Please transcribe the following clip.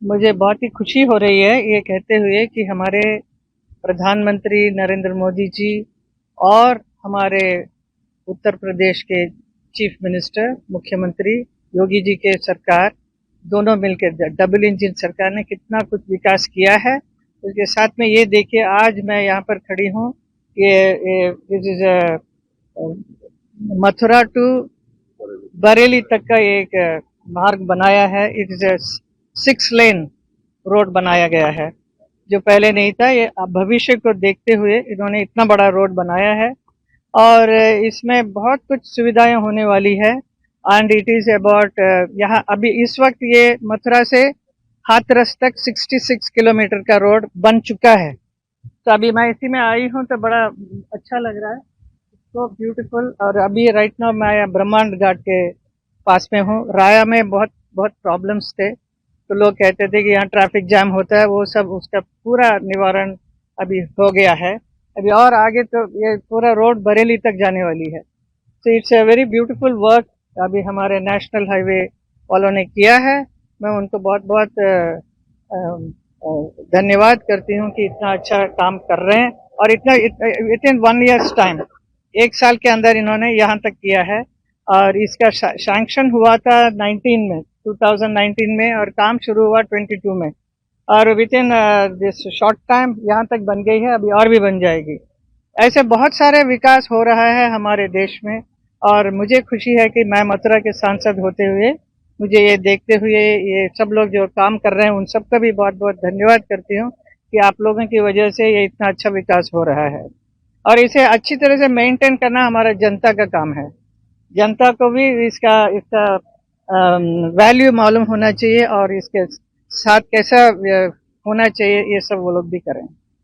मुझे बहुत ही खुशी हो रही है ये कहते हुए कि हमारे प्रधानमंत्री नरेंद्र मोदी जी और हमारे उत्तर प्रदेश के चीफ मिनिस्टर मुख्यमंत्री योगी जी के सरकार दोनों मिलकर डबल इंजन सरकार ने कितना कुछ विकास किया है। उसके साथ में ये देखिए आज मैं यहाँ पर खड़ी हूँ। ये this is Mathura to Bareilly तक का एक मार्ग बनाया है। इट इज 6 लेन रोड बनाया गया है जो पहले नहीं था। ये भविष्य को देखते हुए इन्होंने इतना बड़ा रोड बनाया है और इसमें बहुत कुछ सुविधाएं होने वाली है। एंड इट इज अबाउट यहाँ अभी इस वक्त ये मथुरा से हाथरस तक 66 किलोमीटर का रोड बन चुका है। तो अभी मैं इसी में आई हूँ तो बड़ा अच्छा लग रहा है, तो ब्यूटीफुल। और अभी राइट नाउ मैं ब्रह्मांड घाट के पास में हूँ। राया में बहुत बहुत प्रॉब्लम्स थे, तो लोग कहते थे कि यहाँ ट्रैफिक जैम होता है, वो सब उसका पूरा निवारण अभी हो गया है। अभी और आगे तो ये पूरा रोड बरेली तक जाने वाली है। तो it's a very beautiful work अभी हमारे नेशनल हाईवे वालों ने किया है। मैं उनको बहुत बहुत धन्यवाद करती हूँ कि इतना अच्छा काम कर रहे हैं और इतना विद इन 1 ईयर्स टाइम, 1 साल के अंदर इन्होंने यहाँ तक किया है। और इसका सैंक्शन हुआ था 19 में 2019 में और काम शुरू हुआ 22 में और with in this short time यहाँ तक बन गई है, अभी और भी बन जाएगी। ऐसे बहुत सारे विकास हो रहा है हमारे देश में और मुझे खुशी है कि मैं मथुरा के सांसद होते हुए मुझे ये देखते हुए ये सब लोग जो काम कर रहे हैं उन सबका भी बहुत बहुत धन्यवाद करती हूँ कि आप लोगों की वजह से ये इतना अच्छा विकास हो रहा है। और इसे अच्छी तरह से मेंटेन करना हमारा जनता का काम है। जनता को भी इसका इसका वैल्यू मालूम होना चाहिए और इसके साथ कैसा होना चाहिए, ये सब वो लोग भी करें।